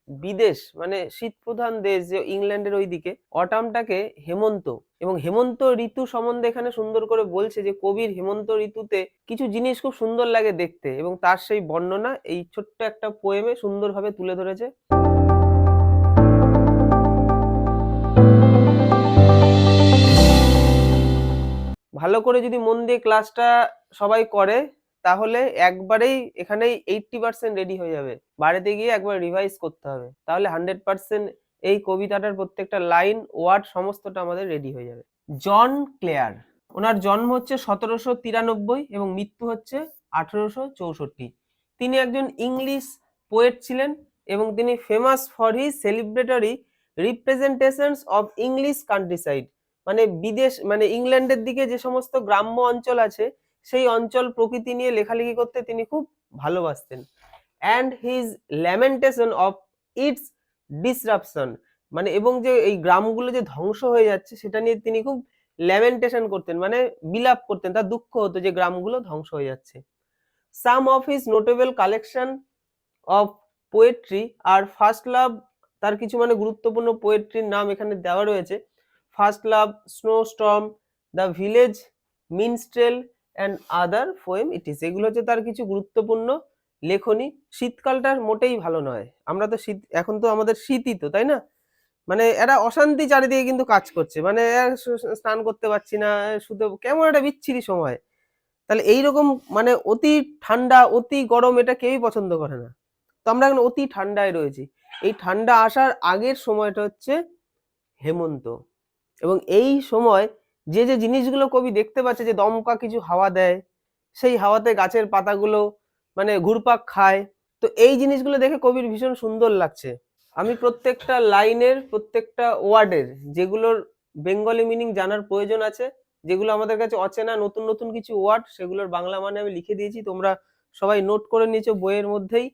বিদেশ মানে শীত প্রধান দেশ যে ইংল্যান্ডের ওইদিকে অটামটাকে হেমন্ত, এবং হেমন্ত ঋতু সম্বন্ধে এখানে সুন্দর করে বলছে যে কবির হেমন্ত ঋতুতে কিছু জিনিস খুব সুন্দর লাগে দেখতে, এবং তার সেই বর্ণনা এই ছোট্ট একটা পোয়েমে সুন্দরভাবে তুলে ধরেছে। ভালো করে যদি মন দিয়ে ক্লাসটা সবাই করে তাহলে একবারেই এখানেই 80% রেডি হয়ে যাবে। বাড়িতে গিয়ে একবার রিভাইজ করতে হবে, তাহলে 100% এই কবিতাটার প্রত্যেকটা লাইন ওয়ার্ড সমস্তটা আমাদের রেডি হয়ে যাবে। জন ক্লেয়ার, ওনার জন্ম হচ্ছে 1793 এবং মৃত্যু হচ্ছে 1864। তিনি একজন ইংলিশ পোয়েট ছিলেন এবং তিনি famous for his celebratory representations of English countryside, মানে বিদেশ মানে ইংল্যান্ডের দিকে যে সমস্ত গ্রাম্য অঞ্চল আছে সেই অঞ্চল প্রকৃতি নিয়ে লেখালেখি করতে তিনি খুব ভালোবাসতেন। And his lamentation of its disruption, মানে এবং যে এই গ্রামগুলো যে ধ্বংস হয়ে যাচ্ছে সেটা নিয়ে তিনি খুব ল্যামেন্টেশন করতেন, মানে বিলাপ করতেন, তার দুঃখ হতো যে গ্রামগুলো ধ্বংস হয়ে যাচ্ছে। Some of his notable collection of poetry are first love, তার কিছু মানে গুরুত্বপূর্ণ পোয়েট্রির নাম এখানে দেওয়া রয়েছে। First love, snow storm, the village minstrel and other poem ইটিস, এগুলো হচ্ছে তার কিছু গুরুত্বপূর্ণ লেখনী। শীতকালটা মোটেই ভালো নয়, আমরা তো শীত, এখন তো আমাদের শীতই তো, তাই না? মানে এরা অশান্তি চারিদিকে কিন্তু কাজ করছে, মানে স্নান করতে পারছি না, শুধু কেমন একটা বিচ্ছিরি সময়। তাহলে এইরকম মানে অতি ঠান্ডা অতি গরম এটা কেউই পছন্দ করে না। তো আমরা এখন অতি ঠান্ডায় রয়েছি। এই ঠান্ডা আসার আগের সময়টা হচ্ছে হেমন্ত, এবং এই সময় যে যে জিনিসগুলো কবি দেখতে পাচ্ছে, যে দমকা কিছু হাওয়া দেয়, সেই হাওয়াতে গাছের পাতাগুলো মানে ঘুরপাক খায়, তো এই জিনিসগুলো দেখে কবির ভীষণ সুন্দর লাগছে। আমি প্রত্যেকটা লাইনের প্রত্যেকটা ওয়ার্ডের যেগুলোর বেঙ্গলি মিনিং জানার প্রয়োজন আছে, যেগুলো আমাদের কাছে অচেনা নতুন নতুন কিছু ওয়ার্ড, সেগুলোর বাংলা মানে আমি লিখে দিয়েছি, তোমরা সবাই নোট করে নিয়েছো বইয়ের মধ্যেই,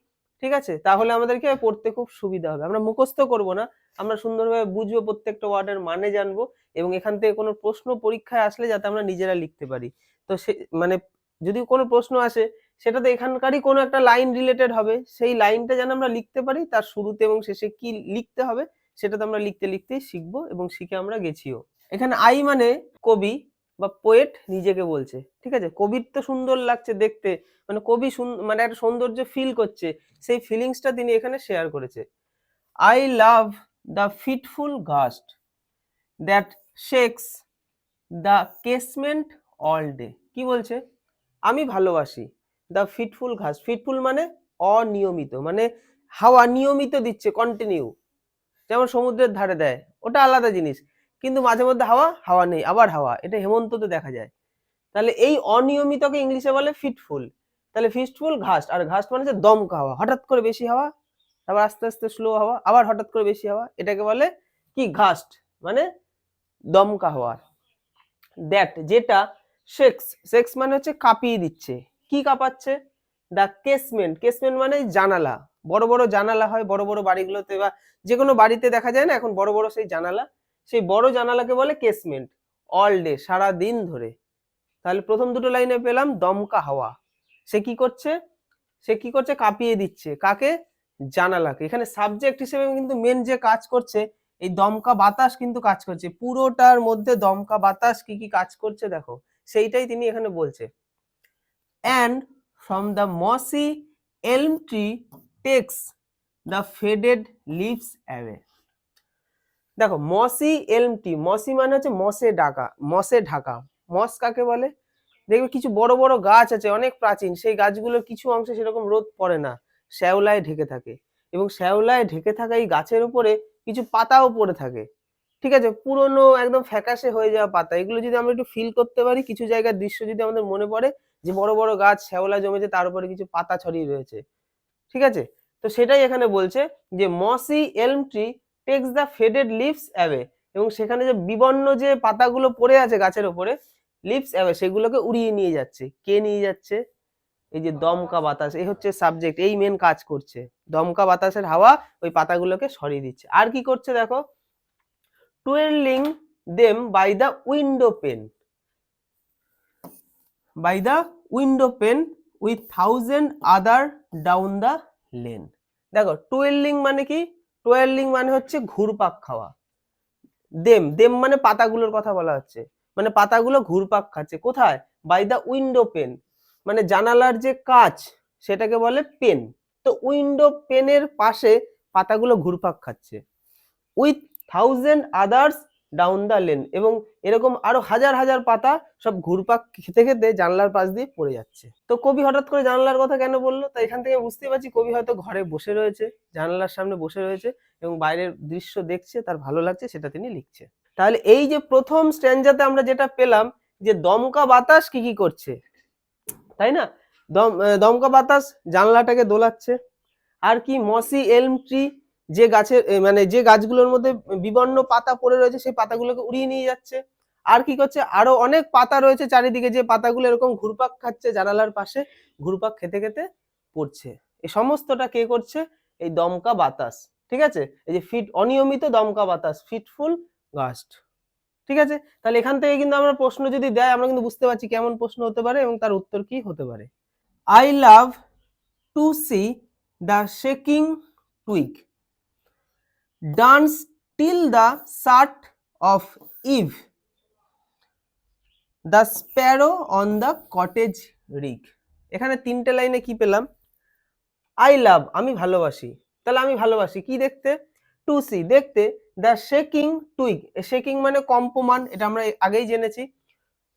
ঠিক আছে? তাহলে আমাদেরকে পড়তে খুব সুবিধা হবে, আমরা মুখস্থ করব না, আমরা সুন্দরভাবে বুঝবো, প্রত্যেকটা ওয়ার্ডের মানে জানবো, এবং এখান থেকে কোনো প্রশ্ন পরীক্ষায় আসলে যাতে আমরা নিজেরা লিখতে পারি। তো সে মানে যদি কোনো প্রশ্ন আসে সেটা তো এখানকারই কোনো একটা লাইন রিলেটেড হবে, সেই লাইনটা যেন আমরা লিখতে পারি, তার শুরুতে এবং শেষে কি লিখতে হবে সেটা তো আমরা লিখতে লিখতেই শিখবো, এবং শিখে আমরা গেছিও। এখানে আই মানে কবি বা পোয়েট নিজেকে বলছে, ঠিক আছে? কবির তো সুন্দর লাগছে দেখতে, মানে কবি মানে একটা সৌন্দর্য ফিল করছে, সেই ফিলিংসটা তিনি এখানে শেয়ার করেছে। I love the fitful gust that shakes the casement all day. কি বলছে? আমি ভালোবাসি দ্য ফিটফুল ঘাস, ফিটফুল মানে অনিয়মিত, মানে হাওয়া নিয়মিত দিচ্ছে, কন্টিনিউ, যেমন সমুদ্রের ধারে দেয়, ওটা আলাদা জিনিস, কিন্তু মাঝে মধ্যে হাওয়া হাওয়া নেই আবার হাওয়া, এটা হেমন্ততে দেখা যায়। তাহলে এই অনিয়মিতকে ইংলিশে বলে ফিটফুল। তাহলে ফিটফুল ঘাস, আর ঘাস মানে হচ্ছে দমকা হাওয়া, হঠাৎ করে বেশি হাওয়া, তারপর আস্তে আস্তে স্লো হাওয়া, আবার হঠাৎ করে বেশি হাওয়া, এটাকে বলে কি ঘাস্ট, মানে দমকা হাওয়া। দ্যাট যেটা, শেক্স, শেক্স মানে হচ্ছে কাঁপিয়ে দিচ্ছে, কি কাঁপাচ্ছে? দ্য কেসমেন্ট, কেসমেন্ট মানে জানালা, বড় বড় জানালা হয় বড় বড় বাড়িগুলোতে, বা যে কোনো বাড়িতে দেখা যায় না এখন বড় বড় সেই জানালা, সেই বড় জানালাকে বলে কেসমেন্ট। অল ডে, সারা দিন ধরে। তাহলে প্রথম দুটো লাইনে পেলাম দমকা হাওয়া, সে কি করছে? সে কি করছে? কাঁপিয়ে দিচ্ছে, কাকে? জানালাকে। এখানে সাবজেক্ট হিসেবে কিন্তু মেন যে কাজ করছে এই দমকা বাতাস কিন্তু কাজ করছে, পুরোটার মধ্যে দমকা বাতাস কি কি কাজ করছে দেখো, সেইটাই তিনি এখানে বলছে। and from the mossy elm tree takes the faded leaves away। দেখো মসি এলম ট্রি, মসি মানে হচ্ছে মসে ঢাকা, মসে ঢাকা। মস কাকে বলে? দেখবে কিছু বড় বড় গাছ আছে অনেক প্রাচীন, সেই গাছগুলোর কিছু অংশে সেরকম রোদ পড়ে না, শ্যাওলায় ঢেকে থাকে, এবং শ্যাওলায় ঢেকে থাকা এই গাছের উপরে কিছু পাতাও পড়ে থাকে, ঠিক আছে? পুরনো একদম ফ্যাকাশে হয়ে যাওয়া পাতা, এগুলো যদি আমরা একটু ফিল করতে পারি, কিছু জায়গার দৃশ্য যদি আমাদের মনে পড়ে যে বড় বড় গাছ শ্যাওলা জমেছে, তার উপরে কিছু পাতা ছড়িয়ে রয়েছে, ঠিক আছে? তো সেটাই এখানে বলছে যে mossy elm tree takes the faded leaves away, এবং সেখানে যে বিবর্ণ যে পাতাগুলো পড়ে আছে গাছের উপরে, লিভস অ্যাওয়ে, সেগুলোকে উড়িয়ে নিয়ে যাচ্ছে। কে নিয়ে যাচ্ছে? এই যে দমকা বাতাস, এই হচ্ছে সাবজেক্ট, এই মেন কাজ করছে, দমকা বাতাসের হাওয়া ওই পাতাগুলোকে সরিয়ে দিচ্ছে। আর কি করছে দেখো, twirling them by the window pane, by the window pane with thousand other down the lane. দেখো টুয়েলিং মানে কি? টোয়ারলিং মানে হচ্ছে ঘুরপাক খাওয়া। দেম দেম মানে পাতাগুলোর কথা বলা হচ্ছে, মানে পাতাগুলো ঘুরপাক খাচ্ছে কোথায়, বাই দা উইন্ডো পেন, মানে জানালার যে কাঁচ সেটাকে বলে পেন। তো উইন্ডো পেনের পাশে পাতাগুলো ঘুরপাক খাচ্ছে। With thousand others down the lane, এবং এরকম আরো হাজার হাজার পাতা সব ঘুরপাক খেতে খেতে জানলার পাশ দিয়ে পড়ে যাচ্ছে। তো কবি হঠাৎ করে জানলার কথা কেন বললো, তাই এখান থেকে বুঝতে পারছি কবি হয়তো ঘরে বসে রয়েছে, জানলার সামনে বসে রয়েছে এবং বাইরের দৃশ্য দেখছে, তার ভালো লাগছে, সেটা তিনি লিখছে। তাহলে এই যে প্রথম স্ট্যাঞ্জাতে আমরা যেটা পেলাম যে দমকা বাতাস কি কি করছে, তাই না, দমকা বাতাস জানলাটাকে দোলাচ্ছে। আর কি, মসি এলম ট্রি, যে গাছের মানে যে গাছগুলোর মধ্যে বিবর্ণ পাতা পড়ে রয়েছে সেই পাতাগুলোকে উড়িয়ে নিয়ে যাচ্ছে। আর কি করছে, আরো অনেক পাতা রয়েছে চারিদিকে, যে পাতাগুলো এরকম ঘুরপাক খাচ্ছে জানালার পাশে, ঘুরপাক খেতে খেতে পড়ছে। এই সমস্তটা কে করছে, এই দমকা বাতাস। ঠিক আছে, এই যে অনিয়মিত দমকা বাতাস, ফিটফুল গাস্ট। ঠিক আছে, তাহলে এখান থেকে কিন্তু আমরা প্রশ্ন যদি দেয় আমরা কিন্তু বুঝতে পারছি কেমন প্রশ্ন হতে পারে এবং তার উত্তর কি হতে পারে। I love to C the shaking twig dance till the start of eve, the sparrow on the cottage roof। এখানে তিনটে লাইনে কি পেলাম, আই লাভ আমি ভালোবাসি, তাহলে আমি ভালোবাসি কি দেখতে, টু সি দেখতে, দ্য শেকিং টুইগ, শেকিং মানে কম্পমান, এটা আমরা আগেই জেনেছি।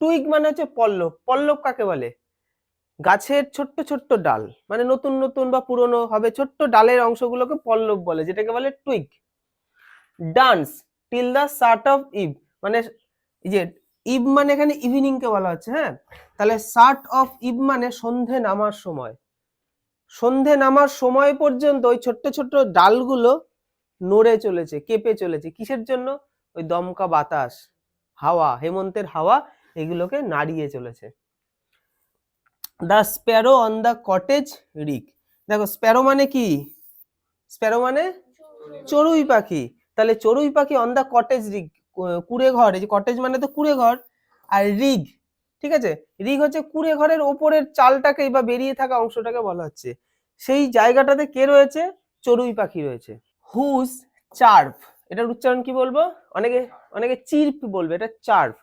টুইগ মানে হচ্ছে পল্লব, পল্লব কাকে বলে, গাছের ছোট্ট ছোট্ট ডাল, মানে নতুন নতুন বা পুরনো হবে ছোট্ট ডালের অংশগুলোকে পল্লব বলে, যেটাকে বলে twig. Dance till the start of eve, মানে এই যে ইভ মানে এখানে ইভিনিং কে বলা হচ্ছে, হ্যাঁ, তাহলে স্টার্ট অফ ইভ মানে সন্ধে নামার সময়, সন্ধে নামার সময় পর্যন্ত ওই ছোট্ট ছোট্ট ডালগুলো নড়ে চলেছে, কেঁপে চলেছে, কিসের জন্য, ওই দমকা বাতাস, হাওয়া, হেমন্তের হাওয়া এগুলোকে নাড়িয়ে চলেছে। The sparrow on the cottage rick, দেখো স্প্যারো মানে কি, স্প্যারো মানে চড়ুই পাখি, তাহলে চড়ুই পাখি অন দা কটেজ রিগ, কুড়ে ঘর, এই যে কটেজ মানে তো কুড়ে ঘর, আর রিগ, ঠিক আছে, রিগ হচ্ছে কুড়ে ঘরের ওপরের চালটাকে বা বেরিয়ে থাকা অংশটাকে বলা হচ্ছে, সেই জায়গাটাতে কে রয়েছে, চড়ুই পাখি রয়েছে। হুজ চার্প, এটার উচ্চারণ কি বলবো, অনেকে অনেকে চির্প বলবে, এটা chirp.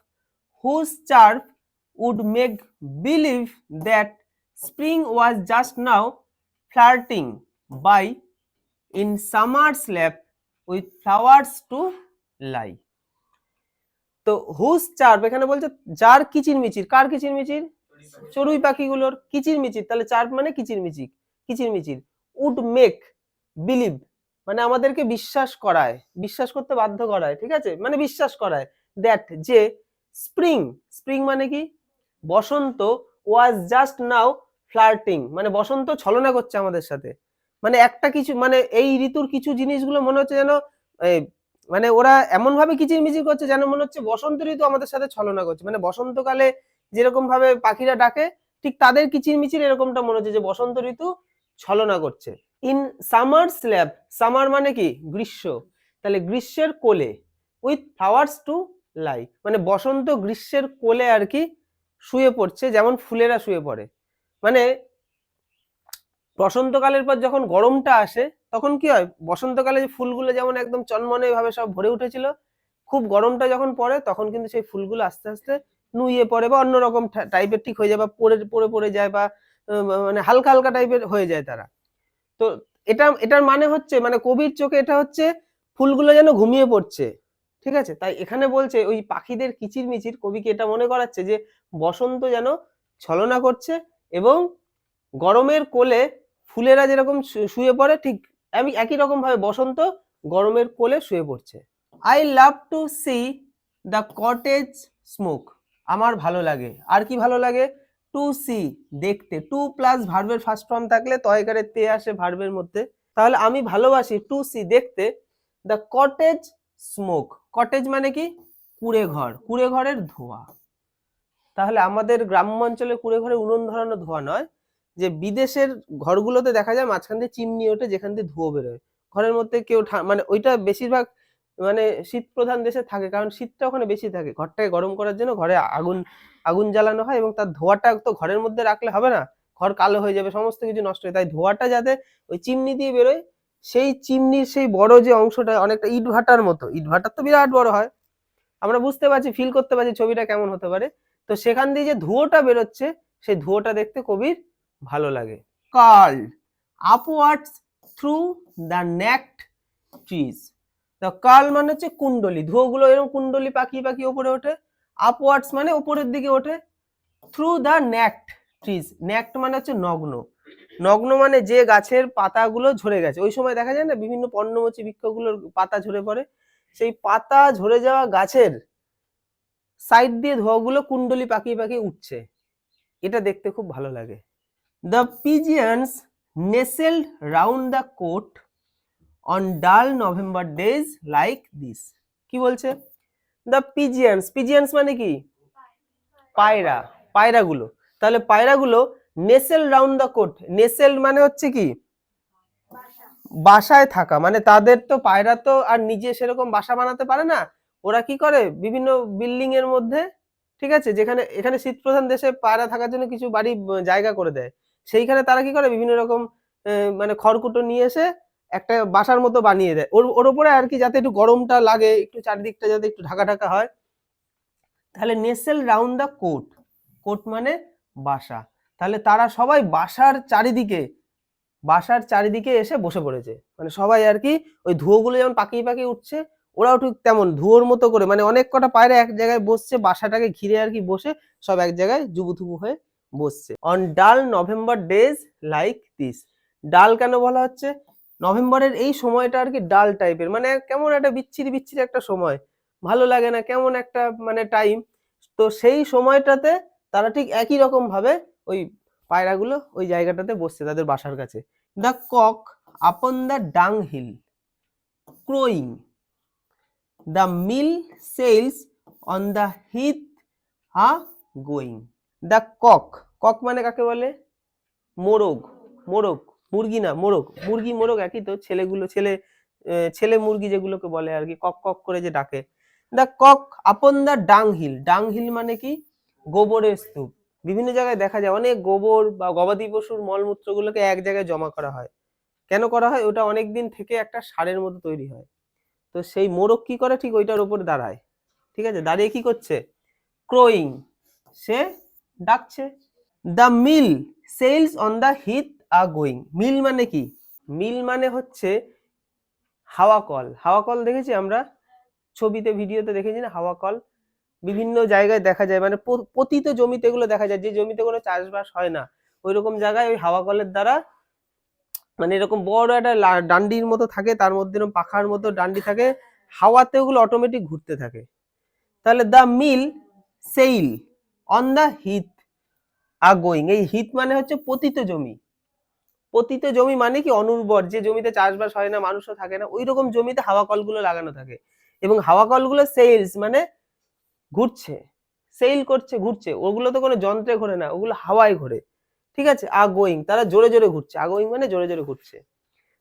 Whose chirp would make believe that spring was just now flirting by in summer's lap with flowers to lie। তো হুস চার্প এখানে বলছে যার কিচিরমিচির, কার কিচিরমিচির, চড়ুই পাখিগুলোর কিচিরমিচির, তাহলে চার্প মানে কিচিরমিচির, কিচিরমিচির। উড মেক বিলিভ মানে আমাদেরকে বিশ্বাস করায়, বিশ্বাস করতে বাধ্য করায়, ঠিক আছে, মানে বিশ্বাস করায়, দ্যাট যে স্প্রিং, স্প্রিং মানে কি, বসন্ত, ওয়াজ জাস্ট নাও ফ্লার্টিং মানে বসন্ত ছলনা করছে আমাদের সাথে, মানে একটা কিছু মানে এই ঋতুর কিছু জিনিসগুলো মনে হচ্ছে যেন মানে ওরা এমন ভাবে কিচিরমিচির করছে যেন মনে হচ্ছে বসন্ত ঋতু আমাদের সাথে ছলনা করছে, মানে বসন্তকালে যেরকম ভাবে পাখিরা ডাকে ঠিক তাদের কিচিরমিচির এরকমটা মনে হচ্ছে যে বসন্ত ঋতু ছলনা করছে। ইন সামার স্ল্যাব, সামার মানে কি, গ্রীষ্ম, তাহলে গ্রীষ্মের কোলে, উইথ ফ্লাওয়ার্স টু লাই মানে বসন্ত গ্রীষ্মের কোলে আর কি শুয়ে পড়ছে, যেমন ফুলেরা শুয়ে পড়ে, মানে বসন্তকালের পর যখন গরমটা আসে তখন কি হয়, বসন্তকালে যে ফুলগুলো যেমন একদম চনমনে ভাবে সব ভরে উঠেছিল, খুব গরমটা যখন পড়ে তখন কিন্তু সেই ফুলগুলো আস্তে আস্তে নুয়ে পড়ে বা অন্যরকম টাইপের ঠিক হয়ে যায় বা পড়ে পড়ে পড়ে যায় বা মানে হালকা হালকা টাইপের হয়ে যায় তারা। তো এটার মানে হচ্ছে, মানে কবির চোখে এটা হচ্ছে ফুলগুলো যেন ঘুমিয়ে পড়ছে, ঠিক আছে, তাই এখানে বলছে ওই পাখিদের কিচিরমিচির কবিকে এটা মনে করাচ্ছে যে বসন্ত যেন ছলনা করছে এবং গরমের কোলে ফুলেরা যেরকম শুয়ে পড়ে ঠিক আমি একই রকম ভাবে বসন্ত গরমের কোলে শুয়ে পড়ছে। I love to C the cottage smoke, আমার ভালো লাগে, আর কি ভালো লাগে, টু সি দেখতে, টু প্লাস ভার্বের ফার্স্ট ফর্ম থাকলে তয়কারে তে আসে ভার্বের মধ্যে, তাহলে আমি ভালোবাসি টু সি দেখতে দ্য কটেজ স্মোক, কটেজ মানে কি, কুড়ে ঘর, কুড়ে ঘরের ধোঁয়া, তাহলে আমাদের গ্রাম্য অঞ্চলে কুড়ে ঘরে উনুন ধরানো ধোঁয়া নয়, যে বিদেশের ঘরগুলোতে দেখা যায় মাঝখান দিয়ে চিমনি ওঠে যেখান দিয়ে ধুয়ো বেরোয়, ঘরের মধ্যে কেউ মানে ওইটা বেশিরভাগ মানে শীত প্রধান দেশে থাকে, কারণ শীতটা ওখানে বেশি থাকে, ঘরটাকে গরম করার জন্য ঘরে আগুন আগুন জ্বালানো হয় এবং তার ধোঁয়াটা তো ঘরের মধ্যে রাখলে হবে না, ঘর কালো হয়ে যাবে, সমস্ত কিছু নষ্ট হয়, তাই ধোঁয়াটা যাতে ওই চিমনি দিয়ে বেরোয় সেই চিমনির সেই বড় যে অংশটা অনেকটা ইটভাটার মতো, ইটভাটার তো বিরাট বড় হয়, আমরা বুঝতে পারছি, ফিল করতে পারছি ছবিটা কেমন হতে পারে। তো সেখান দিয়ে যে ধুয়োটা বেরোচ্ছে সেই ধুয়োটা দেখতে কবির ভালো লাগে। Curl upwards through the naked trees. তো কার্ল মানে হচ্ছে কুণ্ডলী, ধুয়োগুলো এরকম কুণ্ডলী পাকিয়ে পাকিয়ে উপরে ওঠে, আপওয়ার্ডস মানে উপরের দিকে ওঠে, through the naked trees, necked মানে হচ্ছে নগ্ন, নগ্ন মানে যে গাছের পাতাগুলো ঝরে গেছে, ওই সময় দেখা যায় না বিভিন্ন পর্ণমোচী বৃক্ষগুলোর পাতা ঝরে পড়ে, সেই পাতা ঝরে যাওয়া গাছের সাইড দিয়ে ধোঁয়াগুলো কুণ্ডলী পাকিয়ে পাকিয়ে উঠছে, এটা দেখতে খুব ভালো লাগে। The pigeons nestled round the cote on dull November days like this. কি বলছে? দ্য পিজিয়ন্স, পিজিয়ন্স মানে কি? পায়রা, পায়রাগুলো। তাহলে পায়রাগুলো nestle round the cote, nestle মানে হচ্ছে কি? বাসায় থাকা, মানে তাদের তো পায়রা তো আর নিজে সেরকম বাসা বানাতে পারে না, ওরা কি করে বিভিন্ন বিল্ডিং এর মধ্যে, ঠিক আছে, যেখানে এখানে শীত প্রধান দেশে পায়রা থাকার জন্য কিছু বাড়ি জায়গা করে দেয়, সেইখানে তারা কি করে বিভিন্ন রকম মানে খড়কুটো নিয়ে এসে একটা বাসার মতো বানিয়ে দেয় ওর ওর উপরে আর কি, যাতে একটু গরমটা লাগে, একটু চারিদিকটা যাতে একটু ঢাকা ঢাকা হয়। তাহলে nestle round the cote, cote মানে বাসা, তাহলে তারা সবাই বাসার চারিদিকে এসে বসে পড়েছে, মানে সবাই আর কি ওই ধুয়োগুলো যেমন পাকিয়ে পাকিয়ে উঠছে, ওরাও ঠিক তেমন ধুয়োর মতো করে, মানে অনেক কটা পায়রা এক জায়গায় বসছে, বাসাটাকে ঘিরে আর কি বসে সব এক জায়গায় জুবুথুবু হয়ে বসছে। On dull November days like this, ডাল কেন বলা হচ্ছে? নভেম্বরের এই সময়টা আর কি ডাল টাইপের, মানে কেমন একটা বিচ্ছিরি বিচ্ছিরি একটা সময়, ভালো লাগে না, কেমন একটা মানে টাইম। তো সেই সময়টাতে তারা ঠিক একই রকম ভাবে ওই পায়রাগুলো ওই জায়গাটাতে বসছে তাদের বাসার কাছে। The cock upon the dung hill crowing, the mill sails on the heath a going. The cock, cock মানে কাকে বলে? মোরগ, মোরগ, মুরগি না মোরগ, মুরগি মোরগ একই তো, ছেলেগুলো ছেলে মুরগি যেগুলোকে বলে আর কি, কক কক করে যে ডাকে। The cock upon the dung hill, ডাং হিল মানে কি? গোবরের স্তূপ। বিভিন্ন জায়গায় দেখা যায় অনেক গোবর বা গবাদি পশুর মলমূত্রগুলোকে এক জায়গায় জমা করা হয়, কেন করা হয়? ওটা অনেকদিন থেকে একটা সারের মতো তৈরি হয়। তো সেই মোরগ কি করে? ঠিক ওইটার উপর দাঁড়ায়, ঠিক আছে, দাঁড়িয়ে কি করছে? ক্রোয়িং, সে ডাকছে। The mill sails on the heath are going, mill মানে কি? মিল মানে হচ্ছে হাওয়া কল, হাওয়া কল দেখেছি আমরা ছবিতে ভিডিওতে দেখেছি না, হাওয়া কল বিভিন্ন জায়গায় দেখা যায়, মানে পতিত জমিতে এগুলো দেখা যায়, যে জমিতে কোনো চাষবাস হয় না ওই রকম জায়গায় ওই হাওয়া কলের দ্বারা, মানে এরকম বড় একটা ডান্ডির মতো থাকে, তার মধ্যে এরকম পাখার মতো ডান্ডি থাকে, হাওয়াতে ওগুলো অটোমেটিক ঘুরতে থাকে। তাহলে the mill sail on the heath are going, এই হিথ মানে হচ্ছে পতিত জমি, পতিত জমি মানে কি? অনুর্বর, যে জমিতে চাষবাস হয় না, মানুষও থাকে না, ওই রকম জমিতে হাওয়া কলগুলো লাগানো থাকে, এবং হাওয়া কলগুলো সেলস মানে ঘুরছে, সেল করছে, ঘুরছে, ওগুলো তো কোনো যন্ত্রে ঘোরে না, ওগুলো হাওয়ায় ঘোরে, ঠিক আছে। আর গোয়িং, তারা জোরে জোরে ঘুরছে, আর গোয়িং মানে জোরে জোরে ঘুরছে,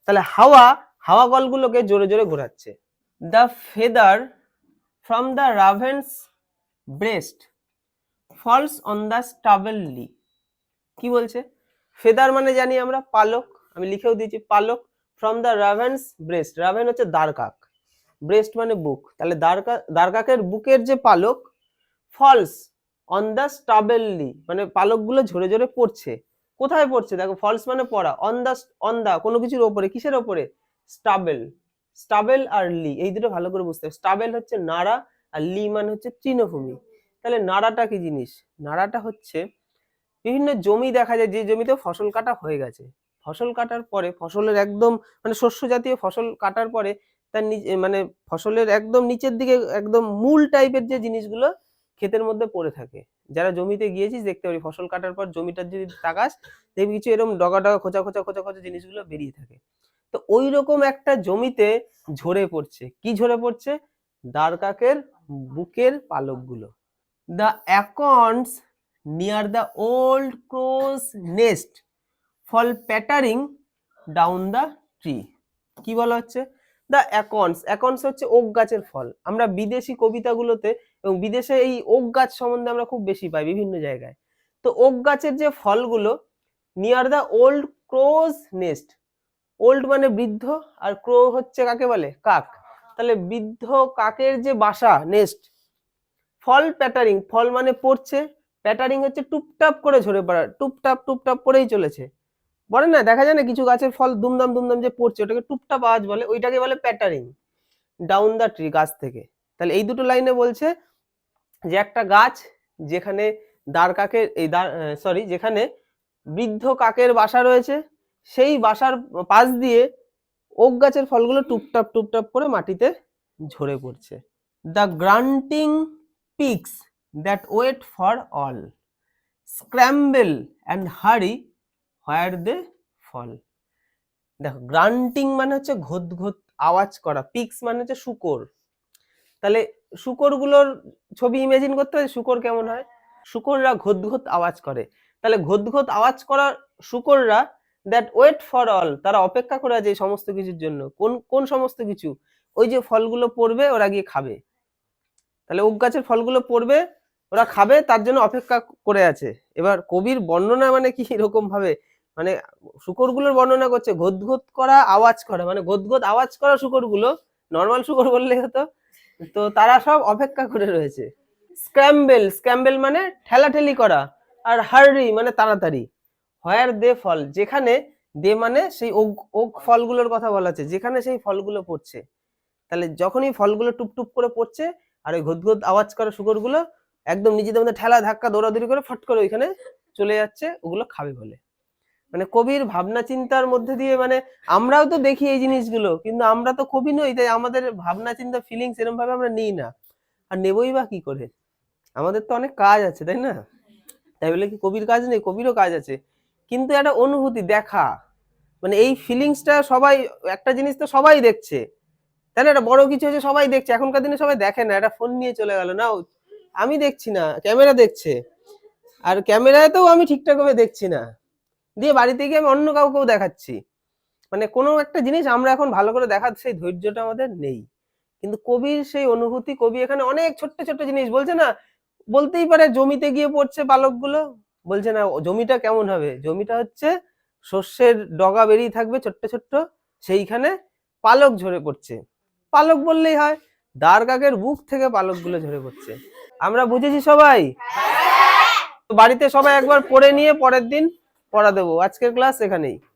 তাহলে হাওয়া কলগুলোকে জোরে জোরে ঘোরাচ্ছে। The feather from the ravens breast falls on the stubble lea. কি বলছে? ফেদার মানে জানি আমরা পালক, আমি লিখেও দিয়েছি পালক, ফ্রম দ্য রাভেন্স ব্রেস্ট, রাভেন হচ্ছে দ্বারকাক, ব্রেস্ট মানে বুক, তাহলে দ্বারকাকের বুকের যে পালক, ফলস অন দ্য স্টাবেল লি মানে পালকগুলো ঝরে ঝরে পড়ছে, কোথায় পড়ছে? দেখো ফলস মানে পড়া, অন দা কোনো কিছুর ওপরে, কিসের ওপরে? স্টাবেল, স্টাবেল আর লি এই দুটো ভালো করে বুঝতে হবে, স্টাবেল হচ্ছে নাড়া আর লি মানে হচ্ছে তৃণভূমি। তাহলে নাড়াটা কি জিনিস? নাড়াটা হচ্ছে বিভিন্ন জমি দেখা যায় যে জমিতে ফসল কাটা হয়ে গেছে, ফসল কাটার পরে ফসলের একদম মানে শস্য জাতীয় ফসল কাটার পরে তার মানে ফসলের একদম নিচের দিকে একদম মূল টাইপের যে জিনিসগুলো ক্ষেতের মধ্যে পড়ে থাকে, যারা জমিতে গিয়েছিস দেখতে পারি ফসল কাটার পর জমিটার যদি তাকাস দেখবি কিছু এরকম ডগা ডগা খোঁচা খোঁচা খোঁচা খোঁচা জিনিসগুলো বেরিয়ে থাকে। তো ওই রকম একটা জমিতে ঝরে পড়ছে, কি ঝরে পড়ছে? দ্বারকাকের বুকের পালকগুলো। The acorns near the old crow's nest fall pattering down the tree। কি বলা হচ্ছে? দ্য অ্যাকর্নস, অ্যাকর্নস হচ্ছে ওক গাছের ফল, আমরা বিদেশি কবিতাগুলোতে এবং বিদেশে এই ওক গাছ সম্বন্ধে আমরা খুব বেশি পাই বিভিন্ন জায়গায়। তো ওক গাছের যে ফলগুলো near the old crow's nest, old মানে বৃদ্ধ, আর ক্রো হচ্ছে কাকে বলে? কাক। তাহলে বৃদ্ধ কাকের যে বাসা, নেস্ট। ফল প্যাটারিং, ফল মানে পড়ছে, প্যাটারিং হচ্ছে টুপটাপ করে ঝরে পড়া, টুপটাপ টুপটাপ পড়েই চলেছে। বলে না, দেখা যায় না কিছু গাছের ফল দুমদাম দুমদাম যে পড়ছে, ওটাকে টুপটাপ আওয়াজ বলে, ওইটাকে বলে প্যাটারিং ডাউন দ্য ট্রি, গাছ থেকে। তাহলে এই দুটো লাইনে বলছে যে একটা গাছ যেখানে দাঁড় কাকের এই সরি যেখানে বৃদ্ধ কাকের বাসা রয়েছে, সেই বাসার পাশ দিয়ে ওক গাছের ফলগুলো টুপটাপ টুপটাপ করে মাটিতে ঝরে পড়ছে। The grunting pigs that wait for all scramble and hurry where দে ফল। দেখো, গ্রান্টিং মানে হচ্ছে ঘোত ঘোত আওয়াজ করা, পিগস মানে হচ্ছে শূকর। তাহলে শূকরগুলোর ছবি ইমেজিন করতে হবে, শূকর কেমন হয়? শূকররা ঘোত ঘোত আওয়াজ করে। তাহলে ঘোত ঘোত আওয়াজ করা শূকররা দ্যাট ওয়েট ফর অল, তারা অপেক্ষা করে আছে এই সমস্ত কিছুর জন্য। কোন কোন সমস্ত কিছু? ওই যে ফলগুলো পড়বে ওরা গিয়ে খাবে। তাহলে ওক গাছের ফলগুলো পড়বে, ওরা খাবে, তার জন্য অপেক্ষা করে আছে। এবার কবির বর্ণনা মানে কি এরকম ভাবে, মানে শূকরগুলোর বর্ণনা করছে, ঘোত ঘোত করা আওয়াজ করা, মানে ঘোত ঘোত আওয়াজ করা শূকরগুলো, নর্মাল শূকর বললেই হতো, তো তারা সব অপেক্ষা করে রয়েছে। স্ক্র্যাম্বল, স্ক্র্যাম্বল মানে ঠেলাঠেলি করা, আর হার্রি মানে তাড়াতাড়ি। হোয়ার দে ফল, যেখানে, দে মানে সেই ওক ফলগুলোর কথা বলা আছে, যেখানে সেই ফলগুলো পড়ছে। তাহলে যখনই ফলগুলো টুপটুপ করে পড়ছে, আর ওই ঘুত ঘুত আওয়াজ করা শুকরগুলো একদম নিজেদের মধ্যে ঠেলা ধাক্কা দৌড়াদৌড়ি করে ফট করে ওইখানে চলে যাচ্ছে, ওগুলো খাবে বলে। মানে কবির ভাবনা চিন্তার মধ্যে দিয়ে, মানে আমরাও তো দেখি এই জিনিসগুলো, কিন্তু আমরা তো কবি নই, তাই আমাদের ভাবনা চিন্তা ফিলিংস এরকম ভাবে আমরা নিই না, আর নেবই বা কি করে? আমাদের তো অনেক কাজ আছে, তাই না? তাই বলে কি কবির কাজ নেই? কবিরও কাজ আছে, কিন্তু একটা অনুভূতি দেখা, মানে এই ফিলিংসটা সবাই, একটা জিনিস তো সবাই দেখছে, তাই না? একটা বড় কিছু হচ্ছে সবাই দেখছে, এখনকার দিনে সবাই দেখে না, একটা ফোন নিয়ে চলে গেল, না আমি দেখছি না, ক্যামেরা দেখছে, আর ক্যামেরাতেও আমি ঠিকঠাক ভাবে দেখছি না, দিয়ে বাড়িতে গিয়ে আমি অন্য কাউকেও দেখাচ্ছি। মানে কোনো একটা জিনিস আমরা এখন ভালো করে দেখার সেই ধৈর্যটা আমাদের নেই। কিন্তু কবির সেই অনুভূতি, কবি এখানে অনেক ছোট্ট ছোট্ট জিনিস বলছে না, বলতেই পারে জমিতে গিয়ে পড়ছে পালকগুলো, বলছে না জমিটা কেমন হবে, জমিটা হচ্ছে শস্যের ডগা বেরিয়ে থাকবে ছোট্ট ছোট্ট, সেইখানে পালক ঝরে পড়ছে। পালক বললেই হয়, দাঁড় কাকের বুক থেকে পালকগুলো ঝরে পড়ছে। আমরা বুঝেছি সবাই? বাড়িতে সবাই একবার পড়ে নিয়ে পরের দিন পড়া দেবো। আজকের ক্লাস এখানেই।